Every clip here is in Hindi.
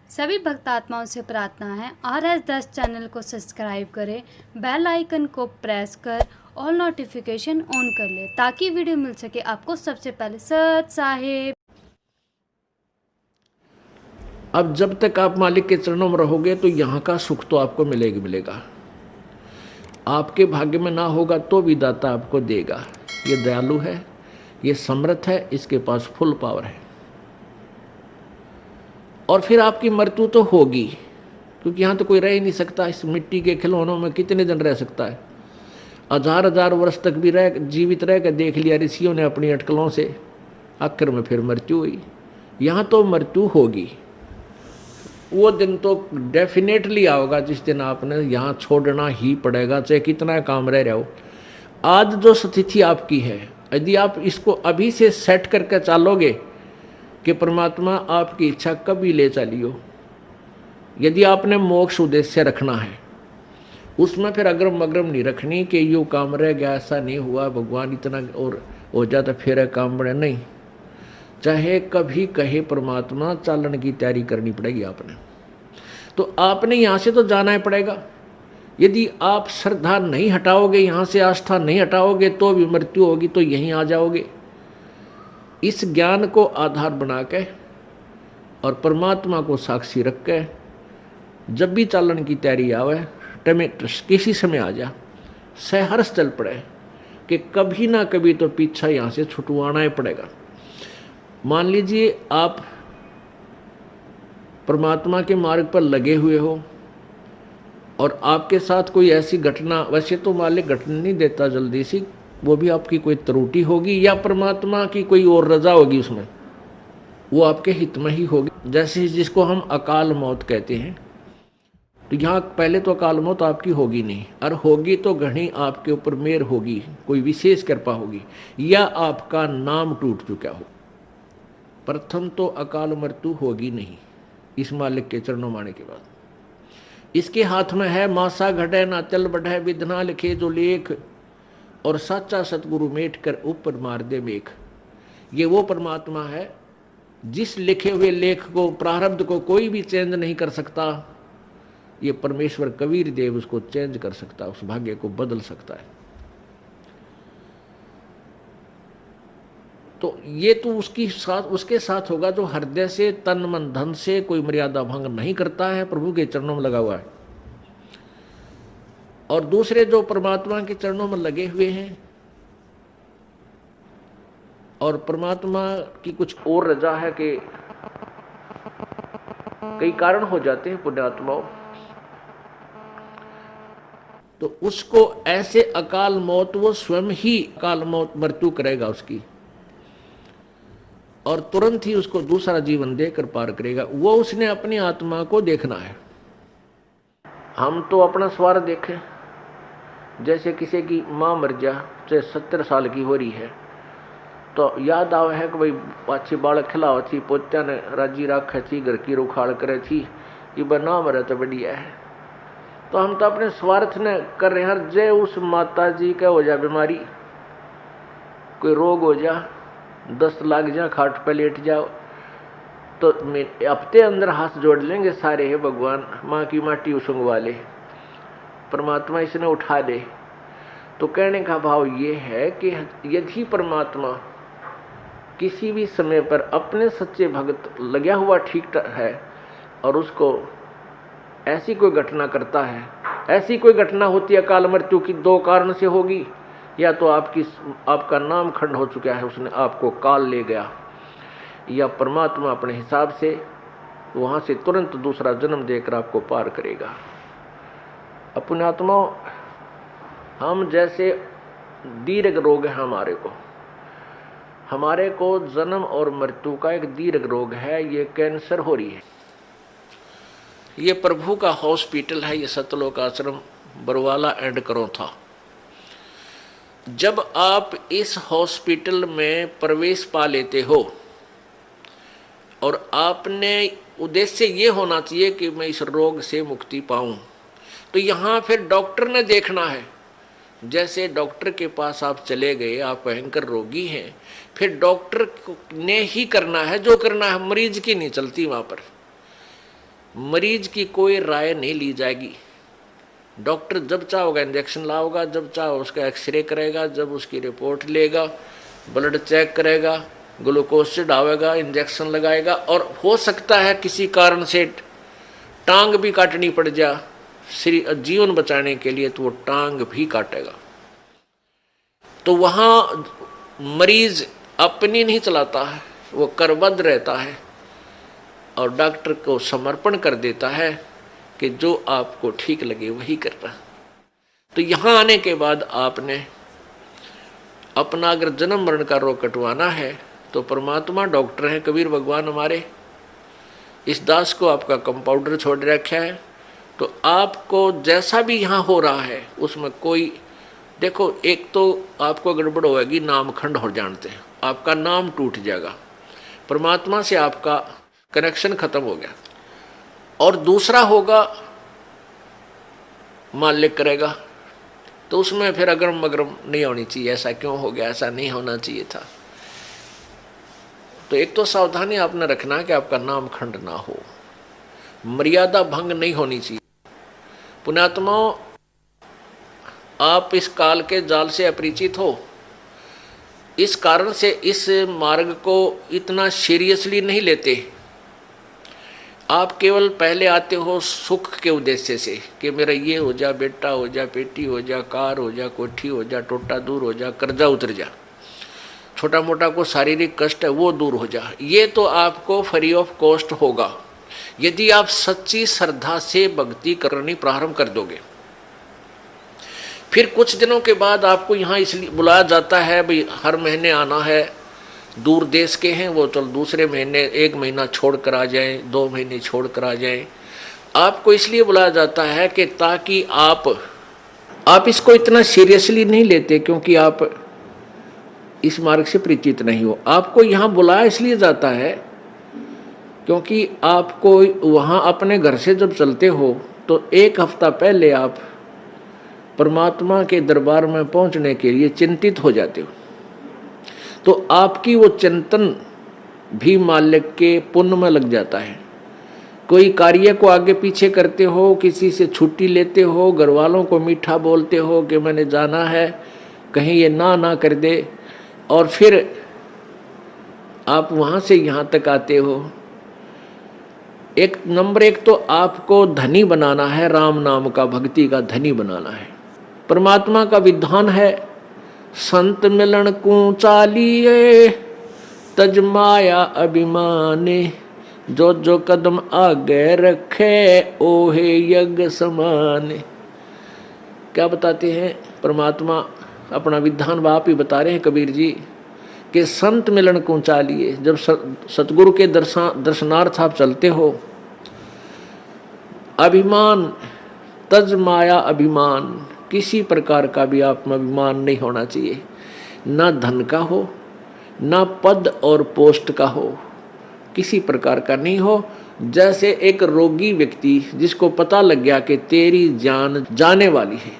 सभी भक्त आत्माओं से प्रार्थना है RS10 चैनल को सब्सक्राइब करें, बेल आइकन को प्रेस कर ऑल नोटिफिकेशन ऑन कर ले ताकि वीडियो मिल सके आपको सबसे पहले। सत साहिब। अब जब तक आप मालिक के चरणों में रहोगे तो यहाँ का सुख तो आपको मिलेगा मिलेगा। आपके भाग्य में ना होगा तो भी दाता आपको देगा। ये दयालु है, ये समर्थ है, इसके पास फुल पावर है। और फिर आपकी मृत्यु तो होगी, क्योंकि यहाँ तो कोई रह ही नहीं सकता। इस मिट्टी के खिलौनों में कितने दिन रह सकता है? हजार हजार वर्ष तक भी रह जीवित रह कर देख लिया ऋषियों ने अपनी अटकलों से, आखिर में फिर मृत्यु हुई। यहाँ तो मृत्यु होगी। वो दिन तो डेफिनेटली आओगा जिस दिन आपने यहाँ छोड़ना ही पड़ेगा, चाहे कितना काम रह रहा हो। आज जो स्थिति आपकी है, यदि आप इसको अभी से सेट करके चलोगे कि परमात्मा आपकी इच्छा कभी ले चलियो, यदि आपने मोक्ष उद्देश्य रखना है, उसमें फिर अग्रम अग्रम नहीं रखनी कि यूँ काम रह गया, ऐसा नहीं हुआ, भगवान इतना और हो जाता फिर काम बड़े नहीं। चाहे कभी कहे परमात्मा, चालन की तैयारी करनी पड़ेगी आपने। तो आपने यहाँ से तो जाना ही पड़ेगा। यदि आप श्रद्धा नहीं हटाओगे, यहाँ से आस्था नहीं हटाओगे, तो भी मृत्यु होगी, तो यहीं आ जाओगे। इस ज्ञान को आधार बना के और परमात्मा को साक्षी रख के जब भी चालन की तैयारी आवे, किसी समय आ जा, सहर्ष चल पड़े कि कभी ना कभी तो पीछा यहाँ से छुटवाना ही पड़ेगा। मान लीजिए आप परमात्मा के मार्ग पर लगे हुए हो और आपके साथ कोई ऐसी घटना, वैसे तो मालिक घटना नहीं देता जल्दी सी, वो भी आपकी कोई त्रुटि होगी या परमात्मा की कोई और रजा होगी, उसमें वो आपके हित में ही होगी। जैसे जिसको हम अकाल मौत कहते हैं, तो यहाँ पहले तो अकाल मौत आपकी होगी नहीं, और होगी तो घनी आपके ऊपर मेहर होगी, कोई विशेष कृपा होगी, या आपका नाम टूट चुका हो। प्रथम तो अकाल मृत्यु होगी नहीं इस मालिक के चरणों माने के बाद। इसके हाथ में है मासा घटे ना चल बढ़े, विधना लिखे जो लेख, और सच्चा सतगुरु मेट कर ऊपर मार दे मेघ। ये वो परमात्मा है जिस लिखे हुए लेख को, प्रारब्ध को कोई भी चेंज नहीं कर सकता। ये परमेश्वर कबीर देव उसको चेंज कर सकता, उस भाग्य को बदल सकता है। तो ये तो उसके साथ होगा जो हृदय से, तन मन धन से कोई मर्यादा भंग नहीं करता है, प्रभु के चरणों में लगा हुआ है। और दूसरे जो परमात्मा के चरणों में लगे हुए हैं और परमात्मा की कुछ और रजा है कि कई कारण हो जाते हैं पुण्यात्माओं, तो उसको ऐसे अकाल मौत, वो स्वयं ही अकाल मौत मृत्यु करेगा उसकी, और तुरंत ही उसको दूसरा जीवन देकर पार करेगा। वो उसने अपनी आत्मा को देखना है। हम तो अपना स्वार्थ देखें। जैसे किसी की माँ मर जा, चाहे 70 साल की हो रही है, तो याद आवे है कि भाई अच्छी बालक खिलाओ थी, पोत्या ने राजी रखा थी, घर की रुखाड़ करे थी, ये बना मरे तो बढ़िया है। तो हम तो अपने स्वार्थ ने कर रहे हैं। जय उस माता जी का हो जा बीमारी, कोई रोग हो जा, 10 लाख जा, खाट पे लेट जाओ, तो हफ्ते अंदर हाथ जोड़ लेंगे सारे, है भगवान माँ की माटी उसंगवा ले, परमात्मा इसने उठा दे। तो कहने का भाव ये है कि यदि परमात्मा किसी भी समय पर अपने सच्चे भक्त लगा हुआ ठीक है और उसको ऐसी कोई घटना करता है, ऐसी कोई घटना होती है अकाल मृत्यु की, 2 कारण से होगी। या तो आपका नाम खंड हो चुका है, उसने आपको काल ले गया, या परमात्मा अपने हिसाब से वहाँ से तुरंत दूसरा जन्म देकर आपको पार करेगा। अपने आत्मा, हम जैसे दीर्घ रोग है हमारे को जन्म और मृत्यु का एक दीर्घ रोग है, ये कैंसर हो रही है। ये प्रभु का हॉस्पिटल है, ये सतलोक आश्रम बरवाला एंड करो था। जब आप इस हॉस्पिटल में प्रवेश पा लेते हो और आपने उद्देश्य ये होना चाहिए कि मैं इस रोग से मुक्ति पाऊं, तो यहाँ फिर डॉक्टर ने देखना है। जैसे डॉक्टर के पास आप चले गए, आप भयंकर रोगी हैं, फिर डॉक्टर ने ही करना है जो करना है, मरीज की नहीं चलती वहाँ पर। मरीज की कोई राय नहीं ली जाएगी। डॉक्टर जब चाहोगा इंजेक्शन लाओगा, जब चाहो उसका एक्सरे करेगा, जब उसकी रिपोर्ट लेगा, ब्लड चेक करेगा, ग्लूकोज चढ़ावेगा, इंजेक्शन लगाएगा, और हो सकता है किसी कारण से टांग भी काटनी पड़ जा जीवन बचाने के लिए, तो वो टांग भी काटेगा। तो वहाँ मरीज अपनी नहीं चलाता है, वो करबद्ध रहता है और डॉक्टर को समर्पण कर देता है कि जो आपको ठीक लगे वही करना। तो यहाँ आने के बाद आपने अपना अगर जन्म मरण का रोग कटवाना है तो परमात्मा डॉक्टर हैं, कबीर भगवान हमारे, इस दास को आपका कंपाउंडर छोड़ रखा है। तो आपको जैसा भी यहाँ हो रहा है उसमें कोई, देखो एक तो आपको गड़बड़ होगी, नाम खंड हो जानते हैं, आपका नाम टूट जाएगा, परमात्मा से आपका कनेक्शन खत्म हो गया। और दूसरा होगा मालिक करेगा, तो उसमें फिर अगरम मगरम नहीं होनी चाहिए, ऐसा क्यों हो गया, ऐसा नहीं होना चाहिए था। तो एक तो सावधानी आपने रखना कि आपका नाम खंड ना हो, मर्यादा भंग नहीं होनी चाहिए। पुण्यात्माओं, आप इस काल के जाल से अपरिचित हो, इस कारण से इस मार्ग को इतना सीरियसली नहीं लेते। आप केवल पहले आते हो सुख के उद्देश्य से कि मेरा ये हो जा, बेटा हो जा, बेटी हो जा, कार हो जा, कोठी हो जा, टोटा दूर हो जा, कर्जा उतर जा, छोटा मोटा को शारीरिक कष्ट है वो दूर हो जा। ये तो आपको फ्री ऑफ कॉस्ट होगा यदि आप सच्ची श्रद्धा से भक्ति करनी प्रारंभ कर दोगे। फिर कुछ दिनों के बाद आपको यहाँ इसलिए बुलाया जाता है, भाई हर महीने आना है, दूर देश के हैं वो, चल दूसरे महीने 1 महीना छोड़ कर आ जाएं, 2 महीने छोड़ कर आ जाएं। आपको इसलिए बुलाया जाता है कि ताकि आप इसको इतना सीरियसली नहीं लेते, क्योंकि आप इस मार्ग से परिचित नहीं हो। आपको यहाँ बुलाया इसलिए जाता है क्योंकि आपको वहाँ अपने घर से जब चलते हो तो 1 हफ्ता पहले आप परमात्मा के दरबार में पहुँचने के लिए चिंतित हो जाते हो। तो आपकी वो चिंतन भी मालिक के पुण्य में लग जाता है। कोई कार्य को आगे पीछे करते हो, किसी से छुट्टी लेते हो, घर वालों को मीठा बोलते हो कि मैंने जाना है, कहीं ये ना कर दे, और फिर आप वहाँ से यहाँ तक आते हो। नंबर 1 तो आपको धनी बनाना है, राम नाम का, भक्ति का धनी बनाना है। परमात्मा का विधान है, संत मिलन को चालिए तज माया अभिमाने, जो जो कदम आगे रखे ओहे यज्ञ समाने। क्या बताते हैं परमात्मा, अपना विधान आप ही बता रहे हैं कबीर जी कि संत मिलन को चालिए। जब सतगुरु के दर्शनार्थ आप चलते हो, अभिमान तज माया अभिमान, किसी प्रकार का भी आप में अभिमान नहीं होना चाहिए, ना धन का हो, ना पद और पोस्ट का हो, किसी प्रकार का नहीं हो। जैसे एक रोगी व्यक्ति जिसको पता लग गया कि तेरी जान जाने वाली है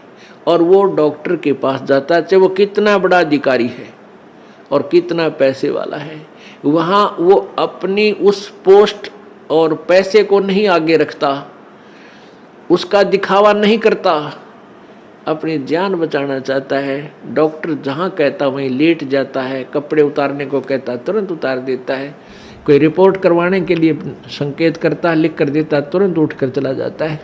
और वो डॉक्टर के पास जाता है, चाहे वो कितना बड़ा अधिकारी है और कितना पैसे वाला है, वहाँ वो अपनी उस पोस्ट और पैसे को नहीं आगे रखता, उसका दिखावा नहीं करता, अपनी जान बचाना चाहता है। डॉक्टर जहाँ कहता वहीं लेट जाता है, कपड़े उतारने को कहता तुरंत उतार देता है, कोई रिपोर्ट करवाने के लिए संकेत करता, लिख कर देता, तुरंत उठ कर चला जाता है।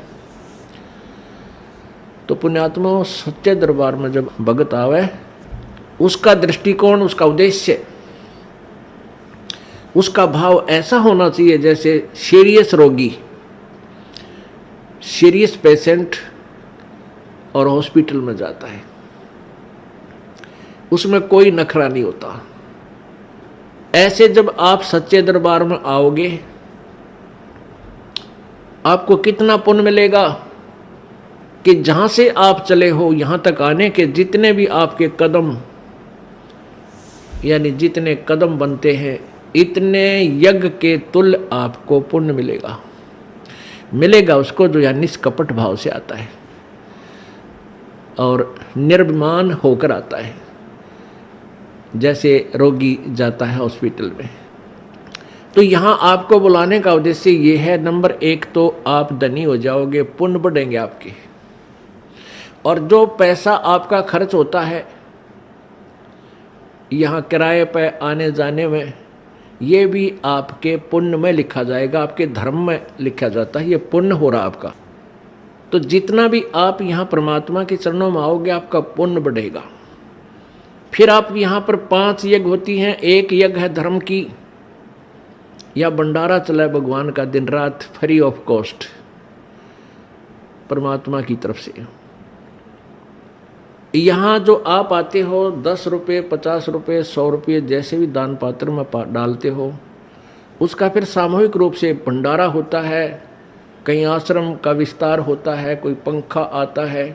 तो पुण्यात्मा, सच्चे दरबार में जब भगत आवे, उसका दृष्टिकोण, उसका उद्देश्य, उसका भाव ऐसा होना चाहिए जैसे सीरियस रोगी, सीरियस पेशेंट और हॉस्पिटल में जाता है, उसमें कोई नखरा नहीं होता। ऐसे जब आप सच्चे दरबार में आओगे, आपको कितना पुण्य मिलेगा कि जहां से आप चले हो यहां तक आने के जितने भी आपके कदम, यानी जितने कदम बनते हैं, इतने यज्ञ के तुल्य आपको पुण्य मिलेगा उसको जो यहाँ निष्कपट भाव से आता है और निर्भिमान होकर आता है। जैसे रोगी जाता है हॉस्पिटल में, तो यहाँ आपको बुलाने का उद्देश्य ये है, नंबर 1 तो आप धनी हो जाओगे, पुण्य बढ़ेंगे आपके, और जो पैसा आपका खर्च होता है यहाँ किराए पे आने जाने में, ये भी आपके पुण्य में लिखा जाएगा, आपके धर्म में लिखा जाता है, ये पुण्य हो रहा आपका। तो जितना भी आप यहाँ परमात्मा के चरणों में आओगे आपका पुण्य बढ़ेगा। फिर आप यहाँ पर 5 यज्ञ होती हैं। एक यज्ञ है धर्म की, या भंडारा चला है भगवान का दिन रात फ्री ऑफ कॉस्ट परमात्मा की तरफ से। यहाँ जो आप आते हो 10 रुपये, 50 रुपये, 100 रुपये जैसे भी दान पात्र में डालते हो, उसका फिर सामूहिक रूप से भंडारा होता है, कहीं आश्रम का विस्तार होता है, कोई पंखा आता है,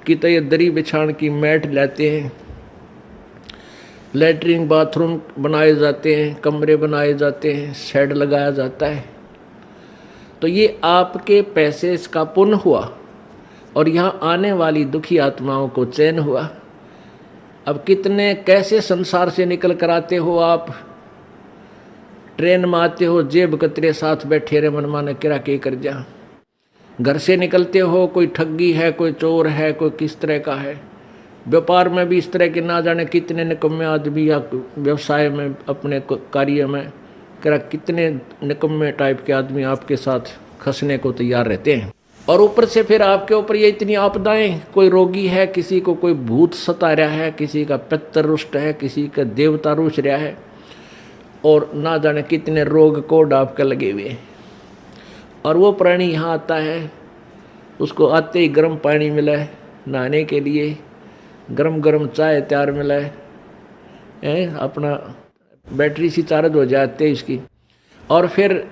कितने दरी बिछाण की मैट लेते हैं, लैट्रिन बाथरूम बनाए जाते हैं, कमरे बनाए जाते हैं, शेड लगाया जाता है। तो ये आपके पैसे इसका पुण्य हुआ, और यहाँ आने वाली दुखी आत्माओं को चैन हुआ। अब कितने कैसे संसार से निकल कर आते हो आप, ट्रेन में आते हो, जेब कतरे साथ बैठे रहे, मनमाने किरा के कर जा। घर से निकलते हो, कोई ठगी है, कोई चोर है, कोई किस तरह का है। व्यापार में भी इस तरह के ना जाने कितने निकम्मे आदमी, या व्यवसाय में अपने कार्य में कितने निकम्मे टाइप के आदमी आपके साथ खसने को तैयार रहते हैं। और ऊपर से फिर आपके ऊपर ये इतनी आपदाएं, कोई रोगी है, किसी को कोई भूत सता रहा है, किसी का पितर रुष्ट है, किसी का देवता रुष रहा है, और ना जाने कितने रोग कोड आपके लगे हुए हैं। और वो प्राणी यहाँ आता है, उसको आते ही गर्म पानी मिला है नहाने के लिए, गरम गरम चाय तैयार मिला है, अपना बैटरी सी चार्ज हो जाती है इसकी, और फिर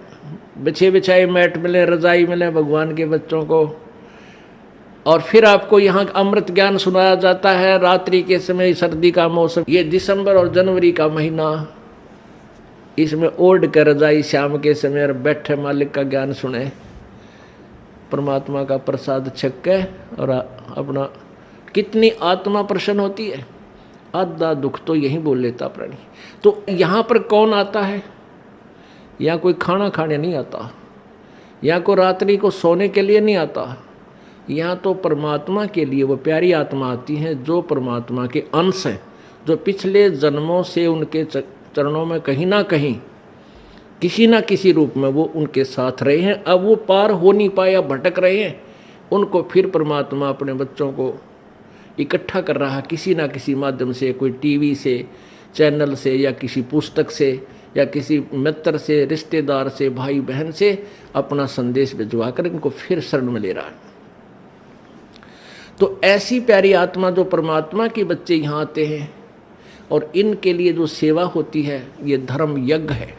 बिछे बिछाए मैट मिले, रजाई मिले भगवान के बच्चों को। और फिर आपको यहाँ अमृत ज्ञान सुनाया जाता है रात्रि के समय, सर्दी का मौसम, ये दिसंबर और जनवरी का महीना, इसमें ओढ़ कर रजाई शाम के समय और बैठे मालिक का ज्ञान सुने, परमात्मा का प्रसाद छक के, और अपना कितनी आत्मा प्रसन्न होती है। आधा दुख तो यही बोल लेता प्राणी। तो यहाँ पर कौन आता है? यहाँ कोई खाना खाने नहीं आता, यहाँ को रात्रि को सोने के लिए नहीं आता, यहाँ तो परमात्मा के लिए वो प्यारी आत्मा आती हैं जो परमात्मा के अंश हैं, जो पिछले जन्मों से उनके चरणों में कहीं ना कहीं किसी ना किसी रूप में वो उनके साथ रहे हैं। अब वो पार हो नहीं पाया, भटक रहे हैं, उनको फिर परमात्मा अपने बच्चों को इकट्ठा कर रहा है किसी ना किसी माध्यम से, कोई टीवी से, चैनल से, या किसी पुस्तक से, या किसी मित्र से, रिश्तेदार से, भाई बहन से अपना संदेश भिजवा कर इनको फिर शरण में ले रहा है। तो ऐसी प्यारी आत्मा जो परमात्मा के बच्चे यहाँ आते हैं, और इनके लिए जो सेवा होती है, ये धर्म यज्ञ है।